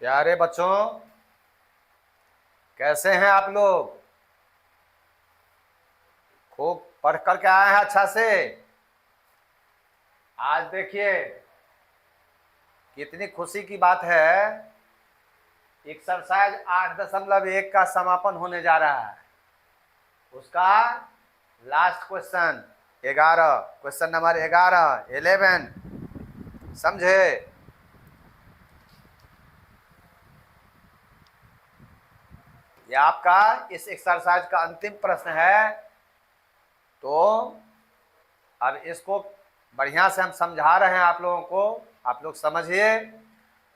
प्यारे बच्चों, कैसे हैं आप लोग? खूब पढ़ कर के आए हैं अच्छा से। आज देखिए कितनी खुशी की बात है। एक्सरसाइज 8.1 का समापन होने जा रहा है। उसका लास्ट क्वेश्चन 11, क्वेश्चन नंबर 11 समझे? ये आपका इस एक्सरसाइज का अंतिम प्रश्न है। तो अब इसको बढ़िया से हम समझा रहे हैं आप लोगों को, आप लोग समझिए।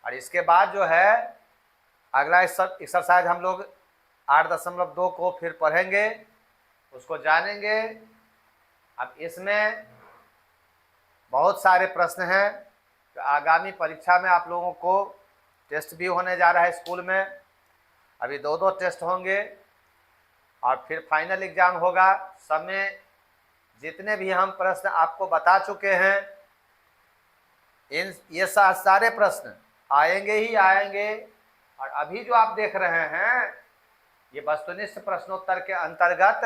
और इसके बाद जो है अगला एक्सरसाइज हम लोग 8.2 को फिर पढ़ेंगे, उसको जानेंगे। अब इसमें बहुत सारे प्रश्न हैं। तो आगामी परीक्षा में आप लोगों को टेस्ट भी होने जा रहा है स्कूल में। अभी 2 टेस्ट होंगे और फिर फाइनल एग्जाम होगा। सब में जितने भी हम प्रश्न आपको बता चुके हैं, ये सारे प्रश्न आएंगे ही आएंगे। और अभी जो आप देख रहे हैं ये वस्तुनिष्ठ प्रश्नोत्तर के अंतर्गत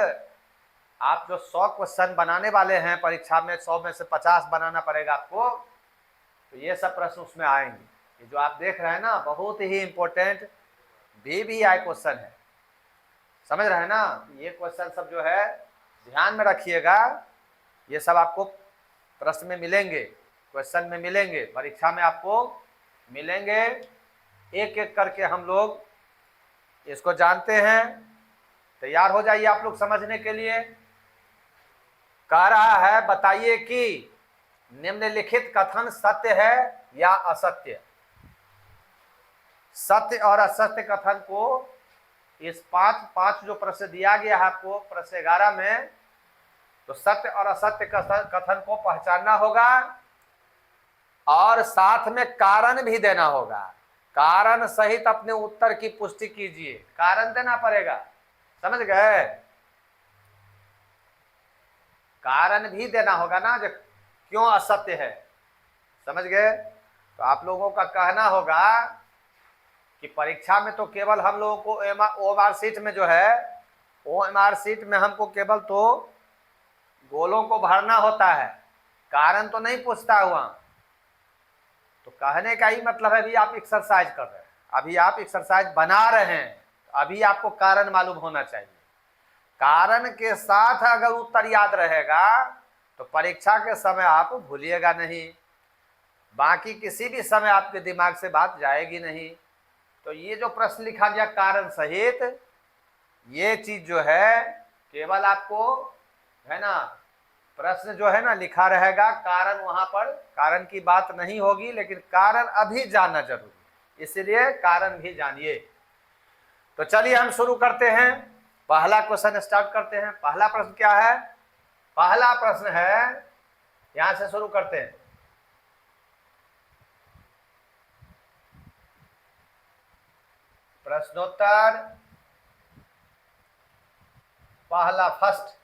आप जो 100 क्वेश्चन बनाने वाले हैं परीक्षा में, 100 में से 50 बनाना पड़ेगा आपको। तो ये सब प्रश्न उसमें आएंगे। ये जो आप देख रहे हैं ना, बहुत ही इंपॉर्टेंट VVI क्वेश्चन है। समझ रहे हैं ना? ये क्वेश्चन सब जो है ध्यान में रखिएगा। ये सब आपको प्रश्न में मिलेंगे, क्वेश्चन में मिलेंगे, परीक्षा में आपको मिलेंगे। एक एक करके हम लोग इसको जानते हैं। तैयार हो जाइए आप लोग समझने के लिए। कह रहा है बताइए कि निम्नलिखित कथन सत्य है या असत्य। सत्य और असत्य कथन को इस पांच जो प्रश्न दिया गया है आपको प्रश्न 11 में, तो सत्य और असत्य कथन को पहचानना होगा और साथ में कारण भी देना होगा। कारण सहित अपने उत्तर की पुष्टि कीजिए। कारण देना पड़ेगा, समझ गए? कारण भी देना होगा ना, जो क्यों असत्य है। समझ गए? तो आप लोगों का कहना होगा कि परीक्षा में तो केवल हम लोगों को OMR शीट में जो है, OMR शीट में हमको केवल तो गोलों को भरना होता है, कारण तो नहीं पूछता हुआ। तो कहने का ही मतलब है अभी आप एक्सरसाइज कर रहे हैं, अभी आप एक्सरसाइज बना रहे हैं, अभी आपको कारण मालूम होना चाहिए। कारण के साथ अगर उत्तर याद रहेगा तो परीक्षा के समय आप भूलिएगा नहीं, बाकी किसी भी समय आपके दिमाग से बात जाएगी नहीं। तो ये जो प्रश्न लिखा गया कारण सहित, ये चीज जो है केवल आपको है ना, प्रश्न जो है ना लिखा रहेगा, कारण वहां पर कारण की बात नहीं होगी, लेकिन कारण अभी जानना जरूरी, इसलिए कारण भी जानिए। तो चलिए हम शुरू करते हैं, पहला क्वेश्चन स्टार्ट करते हैं। पहला प्रश्न क्या है? पहला प्रश्न है, यहां से शुरू करते हैं। प्रश्नोत्तर पहला फर्स्ट,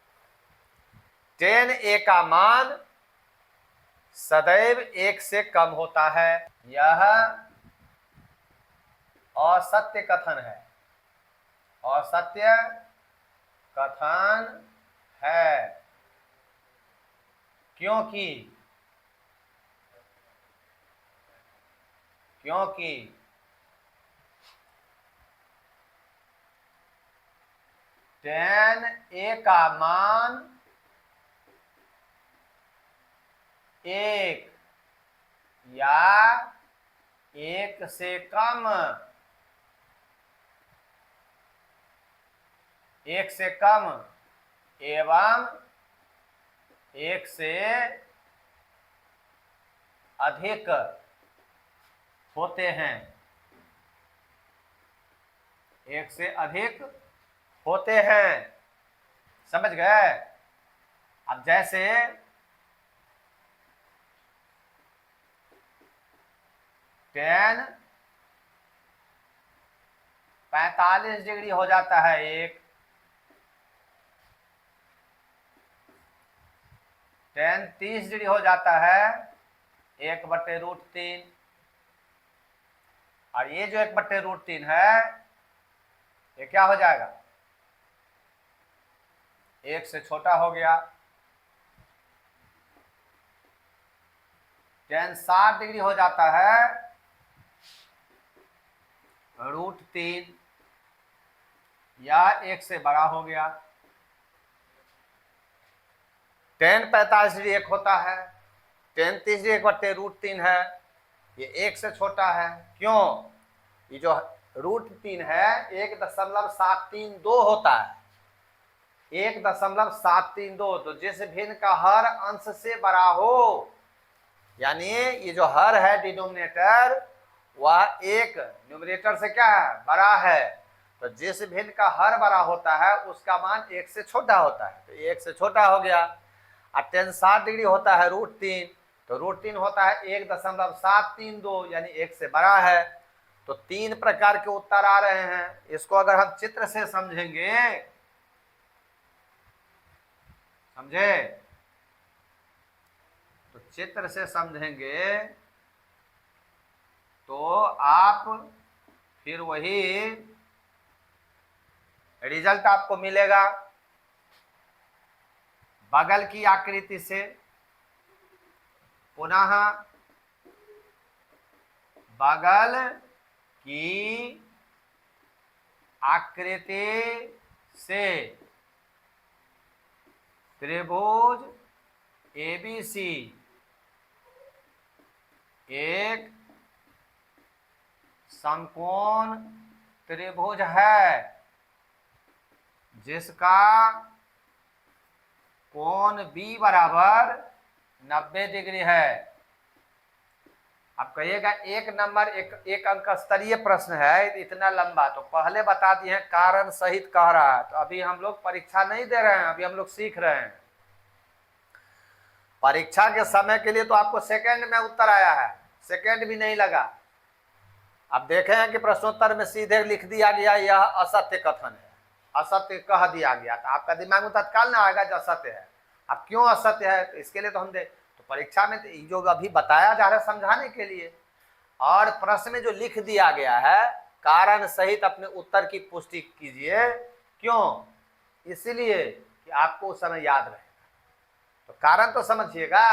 10A का मान सदैव 1 से कम होता है, यह असत्य कथन है। असत्य कथन है क्योंकि 10A का मान 1 या 1 से कम, 1 से कम एवं 1 से अधिक होते हैं। 1 से अधिक होते हैं, समझ गए? अब जैसे 10 45 डिग्री हो जाता है, 1 10 30 डिग्री हो जाता है, 1/√3। और ये जो 1/√3 है ये क्या हो जाएगा, 1 से छोटा हो गया। tan 60 डिग्री हो जाता है √3 या 1 से बड़ा हो गया। tan 45 डिग्री 1 होता है, tan 30 डिग्री 1/√3 है, ये 1 से छोटा है। क्यों, ये जो √3 है 1.732 होता है, 1.732। तो जिस भिन्न का हर अंश से बड़ा हो, यानी ये जो हर है डिनोमिनेटर वह एक न्यूमरेटर से क्या है, बड़ा है। तो जिस भिन्न का हर बड़ा होता है उसका मान 1 से छोटा होता है, तो 1 से छोटा हो गया। और tan 60 डिग्री होता है √3, तो √3 होता है 1.732, यानी 1 से बड़ा है। तो 3 प्रकार के उत्तर आ रहे हैं। इसको अगर हम चित्र से समझेंगे, समझे, तो चित्र से समझेंगे तो आप फिर वही रिजल्ट आपको मिलेगा। बगल की आकृति से पुनः बगल की आकृति से त्रिभुज ABC एक समकोण त्रिभुज है जिसका कोण B बराबर 90 डिग्री है। अब कहिएगा एक नंबर एक अंक स्तरीय प्रश्न है, इतना लंबा, तो पहले बता दिए हैं कारण सहित कह रहा है। तो अभी हम लोग परीक्षा नहीं दे रहे हैं, अभी हम लोग सीख रहे हैं। परीक्षा के समय के लिए तो आपको सेकंड में उत्तर आया है, सेकंड भी नहीं लगा। अब देखे हैं कि प्रश्नोत्तर में सीधे लिख दिया गया यह असत्य कथन है, असत्य कह दिया गया, तो आपका दिमाग में तत्काल ना आएगा जो असत्य है। अब क्यों असत्य है, तो इसके लिए तो हम तो परीक्षा में तो जो अभी बताया जा रहा है समझाने के लिए, और प्रश्न में जो लिख दिया गया है कारण सहित अपने उत्तर की पुष्टि कीजिए। क्यों, इसलिए कि आपको उस समय याद रहे। तो कारण तो समझिएगा,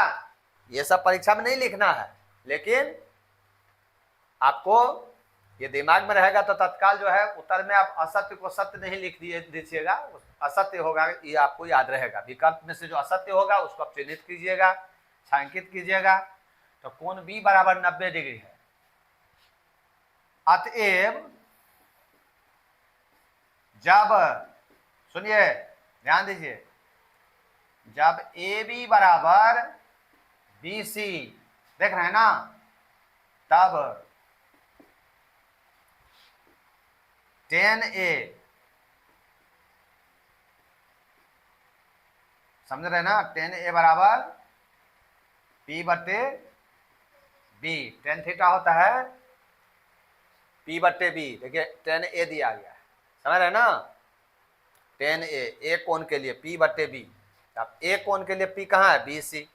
ये सब परीक्षा में नहीं लिखना है, लेकिन आपको ये दिमाग में रहेगा तो तत्काल जो है उत्तर में आप असत्य को सत्य नहीं लिख दीजिएगा, असत्य होगा ये आपको याद रहेगा। विकल्प में से जो असत्य होगा उसको आप चिन्हित कीजिएगा, छायांकित कीजिएगा। तो कोण B बराबर 90 डिग्री है। अतएव जब, सुनिए ध्यान दीजिए, जब AB बराबर BC, देख रहे हैं ना, तब tan A, समझ रहे हैं ना, tan A बराबर P/B, tan थीटा होता है P/B। देखिए tan A दिया गया है, समझ रहे हैं ना, tan A कोण के लिए P/B। अब A कोण के लिए P कहाँ है, BC,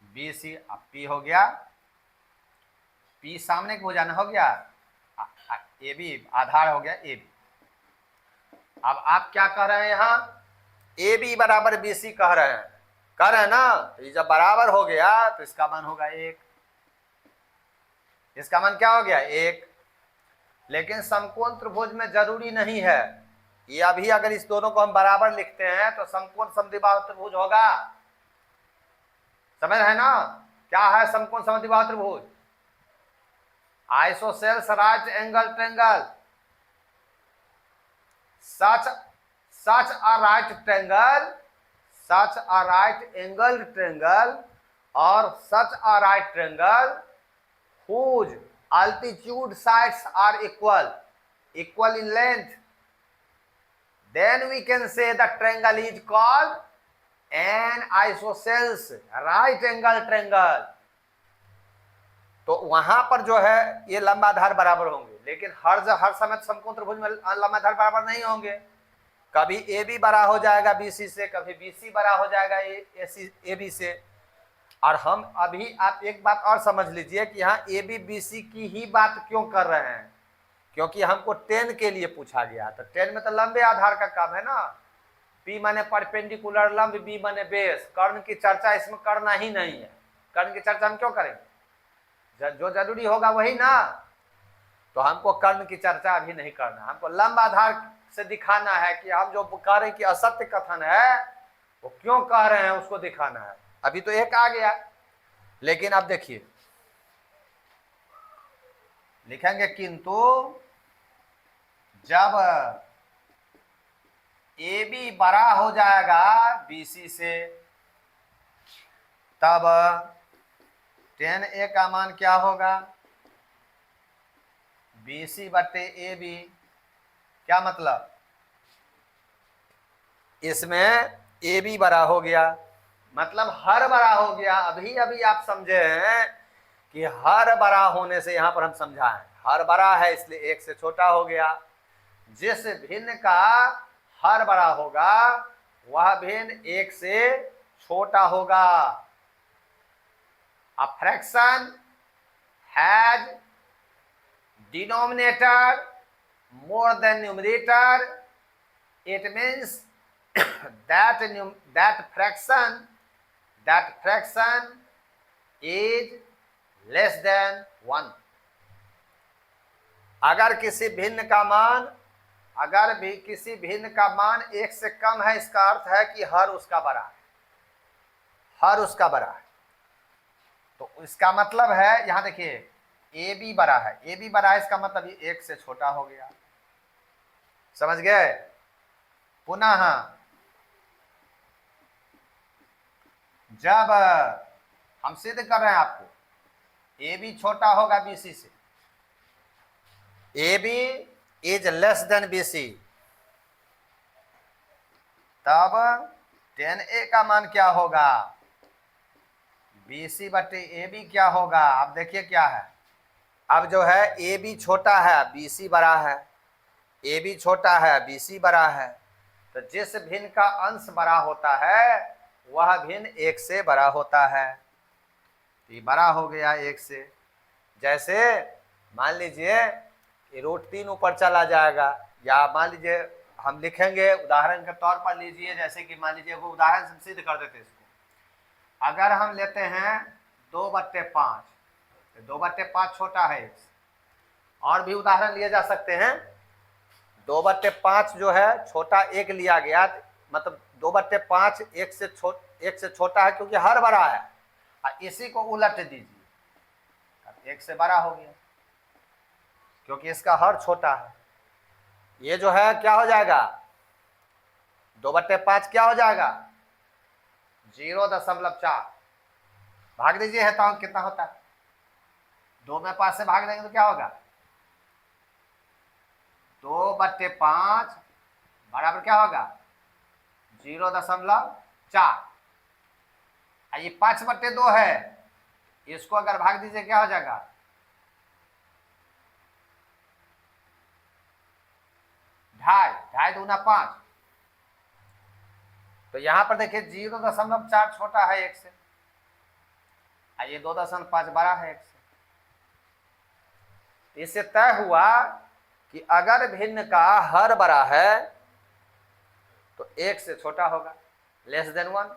BC। अब P हो गया, P सामने की भुजा हो गया, AB आधार हो गया AB। अब आप क्या कह रहे हैं, यहाँ AB बराबर BC कह रहे हैं ना, तो ये जब बराबर हो गया तो इसका मान होगा 1, इसका मान क्या हो गया 1। लेकिन समकोण त्रिभुज में जरूरी नहीं है ये, अभी अगर इस दोनों को हम बराबर लिखते हैं तो समकोण समद्विबाहु त्रिभुज होगा। समझ रहे हैं ना, क्या है समकोण समद्विबाहु त्रिभुज, isosceles right angle triangle, such a right triangle, such a right angled triangle, or such a right triangle whose altitude sides are equal in length, then we can say the triangle is called an isosceles right angle triangle। तो वहां पर जो है ये लंबा आधार बराबर होंगे, लेकिन हर समय समकोण त्रिभुज में लंबा आधार बराबर नहीं होंगे। कभी AB बड़ा हो जाएगा BC से, कभी BC बड़ा हो जाएगा AB से। और हम अभी आप एक बात और समझ लीजिए कि यहाँ ए बी बी सी की ही बात क्यों कर रहे हैं, क्योंकि हमको 10 के लिए पूछा गया। तो 10 में तो लंबे आधार का काम है ना, P माने परपेंडिकुलर लंब, B माने बेस। कर्ण की चर्चा इसमें करना ही नहीं है। कर्ण की चर्चा हम क्यों करेंगे, जो जरूरी होगा वही ना। तो हमको कर्ण की चर्चा अभी नहीं करना, हमको लंब आधार से दिखाना है कि हम जो कह रहे हैं कि असत्य कथन है वो क्यों कह रहे हैं, उसको दिखाना है। अभी तो एक आ गया, लेकिन अब देखिए लिखेंगे किंतु जब ए बी बड़ा हो जाएगा BC से, तब 10A का मान क्या होगा, BC बटे AB। क्या मतलब, इसमें AB बड़ा हो गया, मतलब हर बड़ा हो गया। अभी अभी आप समझे हैं कि हर बड़ा होने से यहां पर हम समझा है हर बड़ा है इसलिए एक से छोटा हो गया। जिस भिन्न का हर बड़ा होगा वह भिन्न एक से छोटा होगा। A fraction has denominator more than numerator, it means that fraction is less than 1। अगर किसी भिन्न का मान एक से कम है, इसका अर्थ है कि हर उसका बड़ा है, हर उसका बड़ा है। तो इसका मतलब है, यहां देखिए ए बी बड़ा है, ए बी बड़ा है, इसका मतलब ये एक से छोटा हो गया। समझ गए। पुनः जब हम सिद्ध कर रहे हैं आपको ए बी छोटा होगा BC से, A B is less than BC, तब 10A का मान क्या होगा, BC बटे AB क्या होगा। अब देखिए क्या है, अब जो है AB छोटा है BC बड़ा है, AB छोटा है BC बड़ा है, तो जिस भिन्न का अंश बड़ा होता है वह भिन्न एक से बड़ा होता है। ये बड़ा हो गया एक से। जैसे मान लीजिए √3 ऊपर चला जाएगा, या मान लीजिए हम लिखेंगे उदाहरण के तौर पर लीजिए, जैसे कि मान लीजिए वो उदाहरण से सिद्ध कर देते इसको। अगर हम लेते हैं 2/5, तो 2/5 छोटा है एक से। और भी उदाहरण लिए जा सकते हैं, 2/5 जो है छोटा एक लिया गया, मतलब 2/5 एक से छोटा है क्योंकि हर बड़ा है, और इसी को उलट दीजिए, एक से बड़ा हो गया क्योंकि इसका हर छोटा है। ये जो है क्या हो जाएगा, 2/5 क्या हो जाएगा, 0.4। भाग दीजिए है तो कितना होता है, 2 में 5 से भाग देंगे तो क्या होगा, 2/5 बराबर क्या होगा, 0.4। ये 5/2 है, इसको अगर भाग दीजिए क्या हो जाएगा, 2.5 दूना 5। तो यहां पर देखिए 0.4 छोटा है एक से, ये 2.5 बड़ा है एक से। इससे तय हुआ कि अगर भिन्न का हर बड़ा है तो एक से छोटा होगा, लेस देन 1,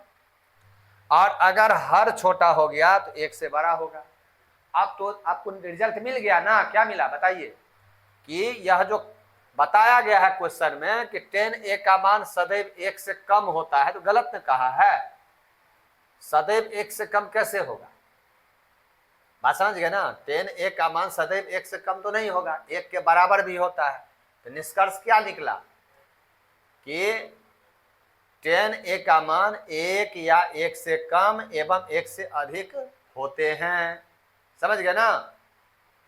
और अगर हर छोटा हो गया तो एक से बड़ा होगा। अब तो आपको रिजल्ट मिल गया ना, क्या मिला बताइए, कि यह जो बताया गया है क्वेश्चन में कि 10A का मान सदैव एक से कम होता है, तो गलत ने कहा है। सदैव एक से कम कैसे होगा, बात समझ गए ना। 10A का मान सदैव एक से कम तो नहीं होगा, एक के बराबर भी होता है। तो निष्कर्ष क्या निकला कि 10A का मान एक या एक से कम एवं एक से अधिक होते हैं। समझ गए ना।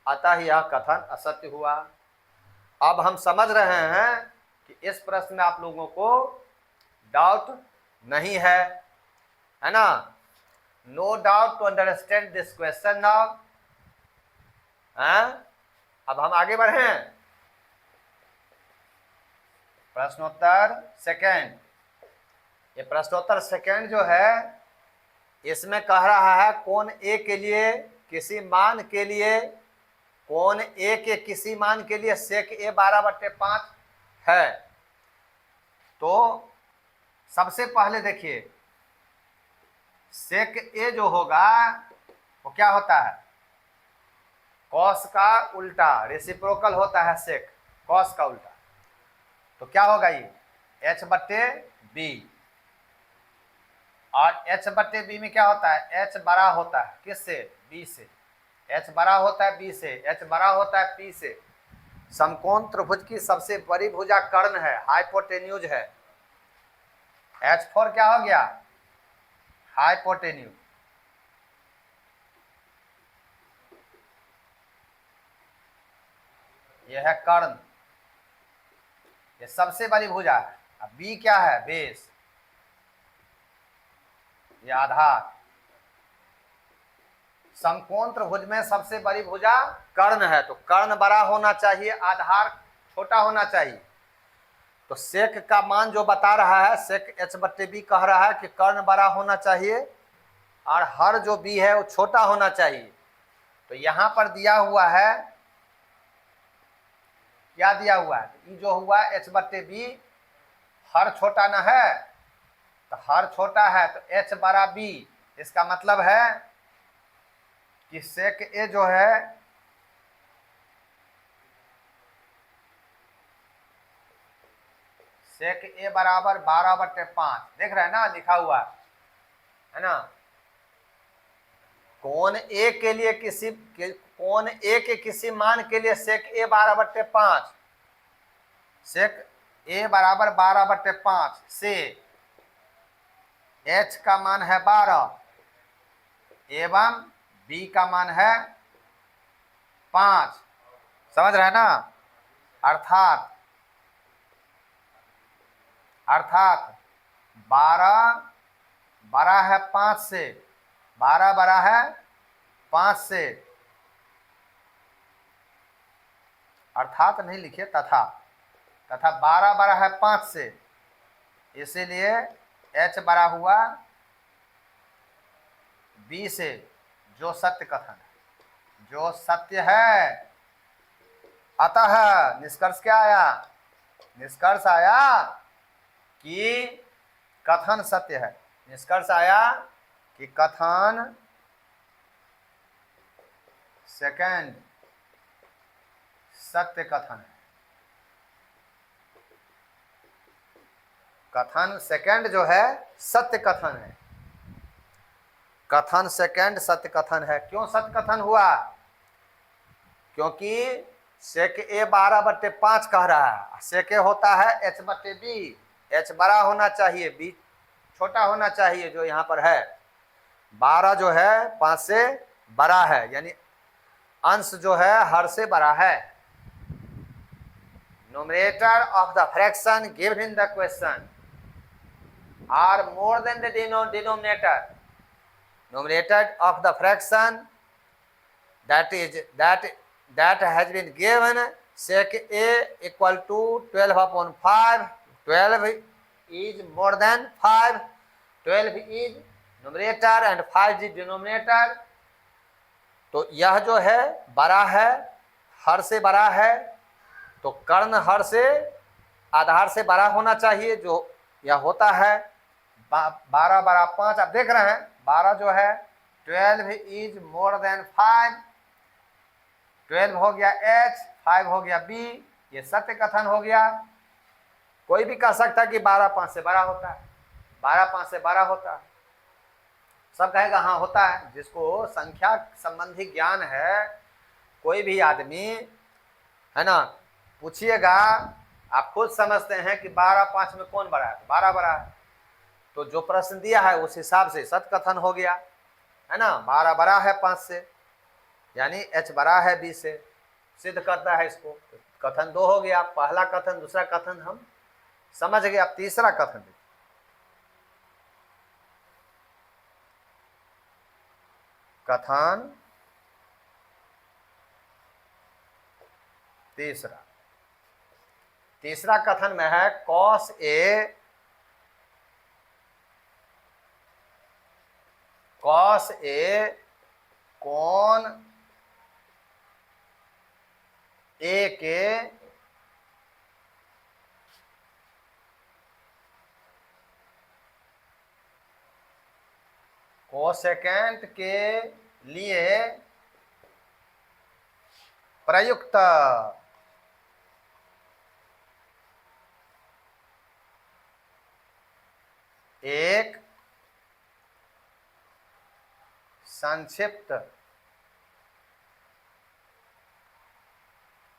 अतः यह कथन असत्य हुआ। अब हम समझ रहे हैं कि इस प्रश्न में आप लोगों को डाउट नहीं है ना। No doubt to understand this question now. अब हम आगे बढ़ें। प्रश्नोत्तर सेकंड। ये प्रश्नोत्तर सेकंड जो है इसमें कह रहा है कोण ए के लिए किसी मान के लिए, कोण ए के किसी मान के लिए सेक ए 12/5 है। तो सबसे पहले देखिए सेक ए जो होगा वो क्या होता है, कॉस का उल्टा, रेसिप्रोकल होता है सेक, कॉस का उल्टा। तो क्या होगा ये h/b, और h/b में क्या होता है, h बड़ा होता है किससे, b से, h बड़ा होता है b से, h बड़ा होता है p से। समकोण त्रिभुज की सबसे बड़ी भुजा कर्ण है, हाइपोटेन्यूज है। H4 क्या हो गया, हाइपोटेन्यूज। यह है कर्ण, ये सबसे बड़ी भुजा है। अब B क्या है, बेस, ये आधार। समकोण त्रिभुज में सबसे बड़ी भुजा कर्ण है, तो कर्ण बड़ा होना चाहिए, आधार छोटा होना चाहिए। तो सेक का मान जो बता रहा है, सेक h/b कह रहा है कि कर्ण बड़ा होना चाहिए और हर जो b है वो छोटा होना चाहिए। तो यहां पर दिया हुआ है, क्या दिया हुआ है, ये जो हुआ h/b, हर छोटा ना है, तो हर छोटा है तो h बड़ा b। इसका मतलब है कि सेक ए जो है सेक ए बराबर 12/5, देख रहे हैं ना, लिखा हुआ है ना। कोण ए के लिए कोण ए के किसी मान के लिए सेक ए 12/5, सेक ए बराबर 12/5 से h का मान है 12 एवं b का मान है 5, समझ रहे हैं ना। अर्थात 12 बड़ा है 5 से, 12 बड़ा है 5 से, अर्थात नहीं लिखिए, तथा 12 बड़ा है 5 से, इसीलिए h बड़ा हुआ b से, जो सत्य कथन है, जो सत्य है। अतः निष्कर्ष क्या आया, निष्कर्ष आया कि कथन सत्य है, निष्कर्ष आया कि कथन सेकंड सत्य कथन है। कथन सेकंड जो है सत्य कथन है, कथन सेकंड सत्य कथन है। क्यों सत्य कथन हुआ, क्योंकि सेक ए 12/5 कह रहा है, सेक ए होता है h/b, h बड़ा होना चाहिए, b छोटा होना चाहिए, जो यहाँ पर है 12 जो है 5 से बड़ा है, यानी अंश जो है हर से बड़ा है। numerator of the fraction given in the question are more than the denominator. Numerator of the fraction that has been given, sec a equal to 12/5, 12 is more than 5, 12 is numerator and 5 is denominator। तो यह जो है बड़ा है, हर से बड़ा है, तो कर्ण हर से आधार से बड़ा होना चाहिए, जो यह होता है 12 बड़ा 5। आप देख रहे हैं 12 जो है 12 इज मोर देन 5, 12 हो गया h, 5 हो गया b, ये सत्य कथन हो गया। कोई भी कह सकता है कि 12 5 से बड़ा होता है, 12 5 से बड़ा होता है, सब कहेगा हाँ होता है। जिसको संख्या संबंधी ज्ञान है, कोई भी आदमी है ना, पूछिएगा, आप खुद समझते हैं कि 12 5 में कौन बड़ा है, 12 बड़ा है। तो जो प्रश्न दिया है उस हिसाब से सत्य कथन हो गया, है ना। 12 बड़ा है 5 से, यानी h बड़ा है b से, सिद्ध करता है इसको। कथन 2 हो गया, पहला कथन, दूसरा कथन हम समझ गए। अब तीसरा कथन देखिए, कथन तीसरा कथन में है cos a कॉस ए कोण ए के कोसेकेंट के लिए प्रयुक्त एक संक्षिप्त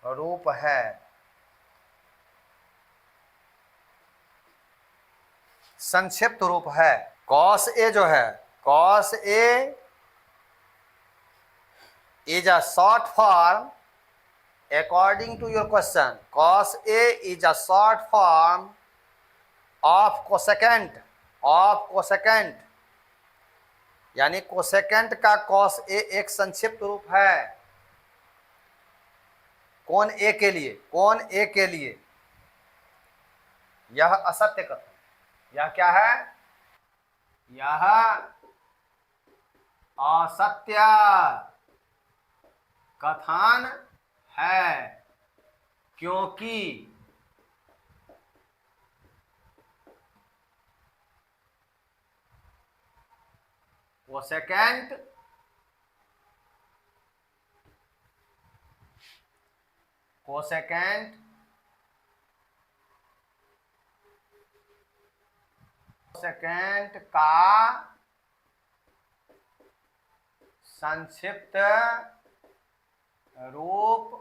रूप है। संक्षिप्त रूप है। कॉस ए जो है, cos A is a short form according to your question. Cos A is a short form of cosecant, यानी कोसेकेंट का cos A एक संक्षिप्त रूप है। कौन A के लिए? कौन A के लिए? यह असत्य कथन। यह क्या है? यह असत्य कथन है, क्योंकि कोसेकेंट का संक्षिप्त रूप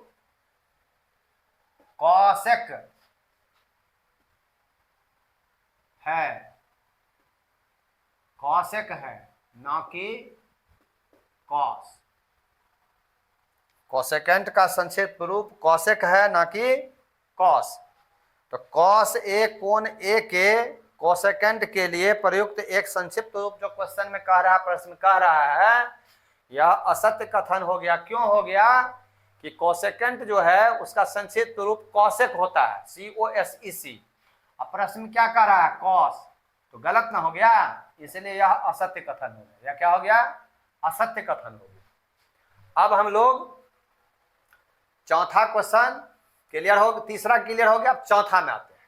कॉसेक है, कॉसेक है, ना कि कॉस। कोसेकेंट का संक्षिप्त रूप कॉसेक है, ना कि कॉस। तो कॉस ए कोण ए के कोसेकेंट के लिए प्रयुक्त एक संक्षिप्त रूप जो क्वेश्चन में कह रहा है, प्रश्न कह रहा है, यह असत्य कथन हो गया। क्यों हो गया? कि कोसेकेंट जो है उसका संक्षिप्त रूप कॉसेक होता है, COSEC। अब प्रश्न क्या कह रहा है? कॉस। तो गलत ना हो गया, इसलिए यह असत्य कथन हो गया। यह क्या हो गया? असत्य कथन हो गया। अब हम लोग चौथा क्वेश्चन क्लियर हो, तीसरा क्लियर हो गया, अब चौथा में आते हैं।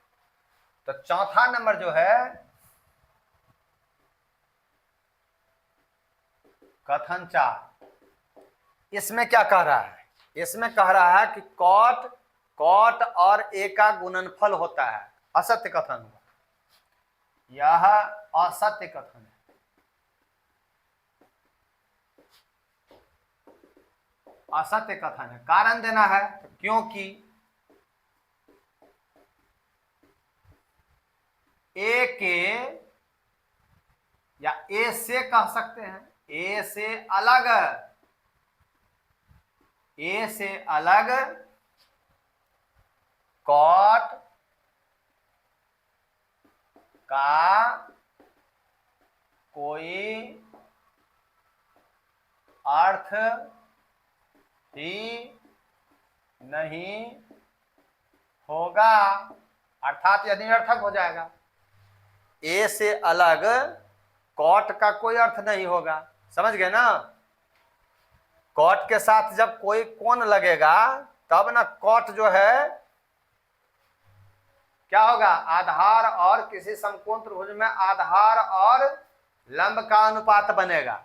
तो चौथा नंबर जो है कथन 4, इसमें क्या कह रहा है? इसमें कह रहा है कि कॉट और ए का गुणनफल होता है। असत्य कथन हुआ, यह असत्य कथन है। असत्य कथन है। कारण देना है, क्योंकि ए के या ए से कह सकते हैं, ए से अलग कॉट का कोई अर्थ ही नहीं होगा, अर्थात यह निरर्थक हो जाएगा। ए से अलग कॉट का कोई अर्थ नहीं होगा। समझ गए ना? कॉट के साथ जब कोई कोण लगेगा तब ना कॉट जो है क्या होगा? आधार और किसी समकोण त्रिभुज में आधार और लंब का अनुपात बनेगा।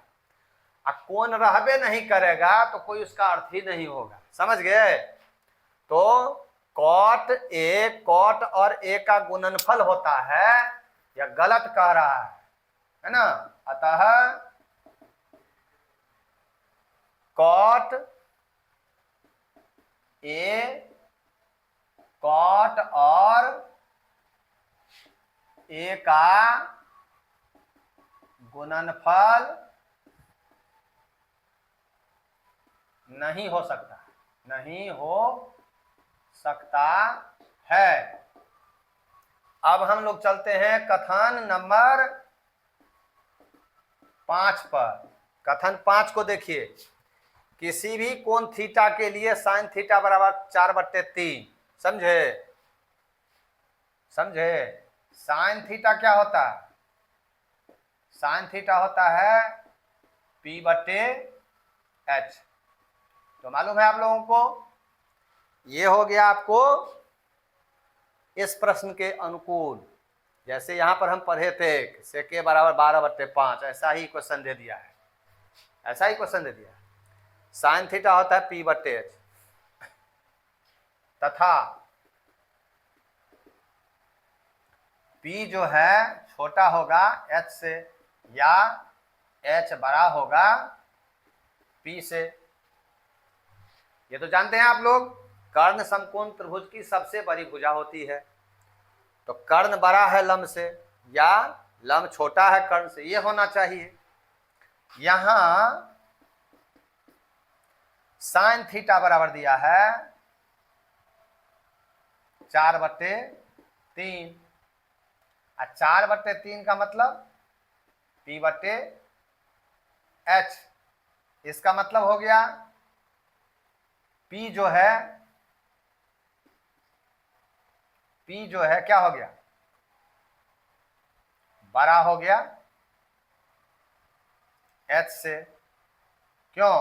कोण रहबे नहीं करेगा तो कोई उसका अर्थ ही नहीं होगा। समझ गए? तो कॉट और ए का गुणनफल होता है, यह गलत कह रहा है ना? अतः कॉट और ए का गुणनफल नहीं हो सकता है। अब हम लोग चलते हैं कथन नंबर 5 पर। कथन 5 को देखिए। किसी भी कोण थीटा के लिए साइन थीटा बराबर 4/3। समझे? साइन थीटा क्या होता है? साइन थीटा होता है P बटे H। तो मालूम है आप लोगों को, ये हो गया आपको इस प्रश्न के अनुकूल। जैसे यहां पर हम पढ़े थे sec a बराबर 12/5, ऐसा ही क्वेश्चन दे दिया है, ऐसा ही क्वेश्चन दे दिया है। साइन थीटा होता है P बटे H, तथा P जो है छोटा होगा H से या H बड़ा होगा P से। ये तो जानते हैं आप लोग, कर्ण समकोण त्रिभुज की सबसे बड़ी भुजा होती है। तो कर्ण बड़ा है लंब से या लंब छोटा है कर्ण से, ये होना चाहिए। यहां साइन थीटा बराबर दिया है 4/3, और 4/3 का मतलब P बटे H। इसका मतलब हो गया P जो है क्या हो गया, बड़ा हो गया H से। क्यों?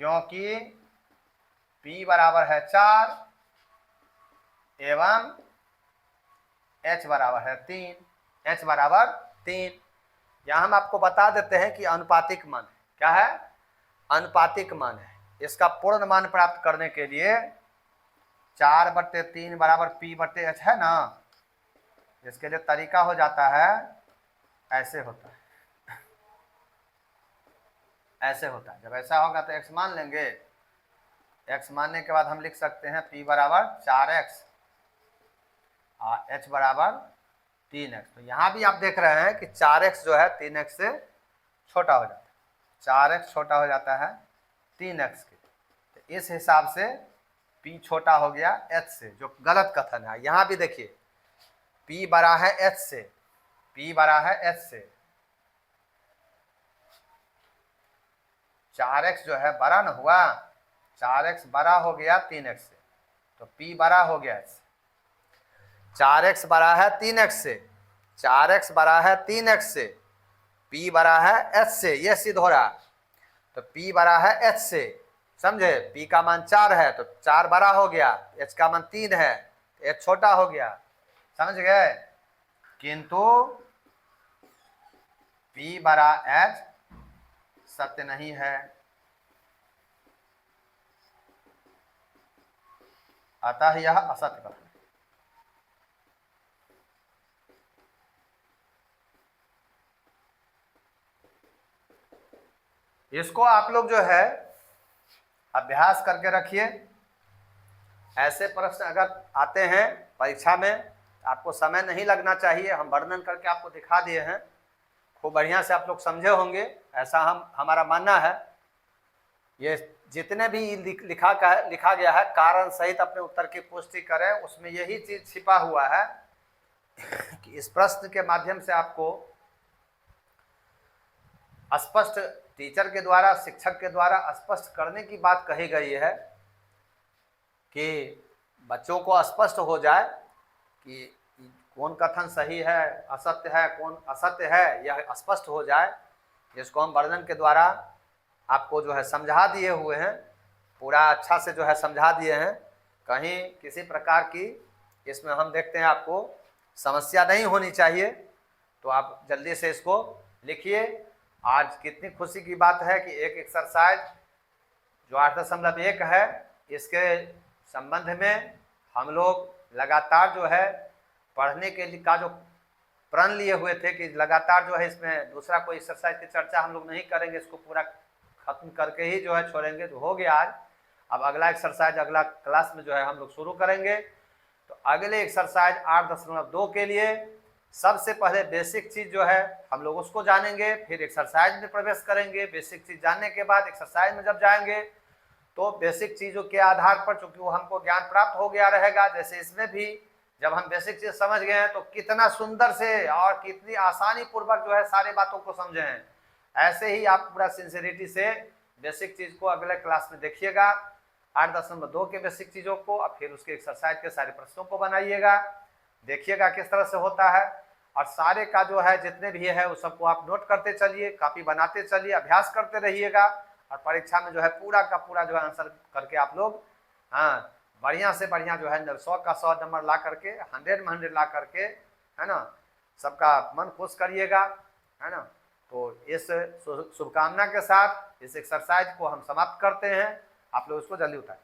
क्योंकि P बराबर है 4 एवं H बराबर है 3, H बराबर 3। यहां हम आपको बता देते हैं कि अनुपातिक मान है। क्या है? अनुपातिक मान है। इसका पूर्ण मान प्राप्त करने के लिए 4/3 बराबर P बटे H है ना, इसके लिए तरीका हो जाता है, ऐसे होता है, ऐसे होता है। जब ऐसा होगा तो x मान लेंगे, x मानने के बाद हम लिख सकते हैं P बराबर 4x और H बराबर 3x। तो यहाँ भी आप देख रहे हैं कि 4x जो है 3x से छोटा हो जाता है, 4x छोटा हो जाता है 3x के। तो इस हिसाब से P छोटा हो गया H से, जो गलत कथन है। यहाँ भी देखिए P बड़ा है H से, P बड़ा है H से, 4x जो है बड़ा न हुआ, 4x बड़ा हो गया 3x से, तो P बड़ा हो गया H। 4x बड़ा है 3x से, 4x बड़ा है 3x से, P बड़ा है H से, ये सिद्ध हो रहा है। तो P बड़ा है H से, समझे? P का मान 4 है तो 4 बड़ा हो गया, H का मान 3 है, H छोटा हो गया, समझ गए? किंतु P बड़ा H सत्य नहीं है, अतः यह असत्य कथन है। इसको आप लोग जो है अभ्यास करके रखिए। ऐसे प्रश्न अगर आते हैं परीक्षा में, आपको समय नहीं लगना चाहिए, हम वर्णन करके आपको दिखा दिए हैं, खूब बढ़िया से आप लोग समझे होंगे, ऐसा हमारा मानना है। ये जितने भी लिखा गया है कारण सहित अपने उत्तर की पुष्टि करें, उसमें यही चीज छिपा हुआ है कि इस प्रश्न के माध्यम से आपको स्पष्ट, टीचर के द्वारा, शिक्षक के द्वारा स्पष्ट करने की बात कही गई है कि बच्चों को स्पष्ट हो जाए कि कौन कथन सही है, असत्य है, कौन असत्य है, यह स्पष्ट हो जाए, जिसको हम वर्णन के द्वारा आपको जो है समझा दिए हुए हैं, पूरा अच्छा से जो है समझा दिए हैं। कहीं किसी प्रकार की इसमें हम देखते हैं आपको समस्या नहीं होनी चाहिए, तो आप जल्दी से इसको लिखिए। आज कितनी खुशी की बात है कि एक एक्सरसाइज जो 8.1 है, इसके संबंध में हम लोग लगातार जो है पढ़ने के लिए का जो प्रण लिए हुए थे कि लगातार जो है इसमें दूसरा कोई एक्सरसाइज की चर्चा हम लोग नहीं करेंगे, इसको पूरा खत्म करके ही जो है छोड़ेंगे। तो हो गया आज। अब अगला एक्सरसाइज अगला क्लास में जो है हम लोग शुरू करेंगे। तो अगले एक्सरसाइज 8.2 के लिए सबसे पहले बेसिक चीज जो है हम लोग उसको जानेंगे, फिर एक्सरसाइज में प्रवेश करेंगे। बेसिक चीज जानने के बाद एक्सरसाइज में जब जाएंगे तो बेसिक चीजों के आधार पर, चूंकि वो हमको ज्ञान प्राप्त हो गया रहेगा, जैसे इसमें भी जब हम बेसिक चीज समझ गए हैं तो कितना सुंदर से और कितनी आसानी पूर्वक जो है सारी बातों को समझे हैं। ऐसे ही आप पूरा सिंसियरिटी से बेसिक चीज को अगले क्लास में देखिएगा, 8.2 के बेसिक चीजों को, और फिर उसके एक्सरसाइज के सारे प्रश्नों को बनाइएगा, देखिएगा किस तरह से होता है। और सारे का जो है जितने भी है उस सबको आप नोट करते चलिए, कॉपी बनाते चलिए, अभ्यास करते रहिएगा और परीक्षा में जो है पूरा का पूरा जो है आंसर करके आप लोग हाँ बढ़िया से बढ़िया जो है 100 का 100 नंबर ला करके 100 में 100 ला करके है ना सबका मन खुश करिएगा, है ना। तो इस शुभकामना के साथ इस एक्सरसाइज को हम समाप्त करते हैं। आप लोग इसको जल्दी उठाएं।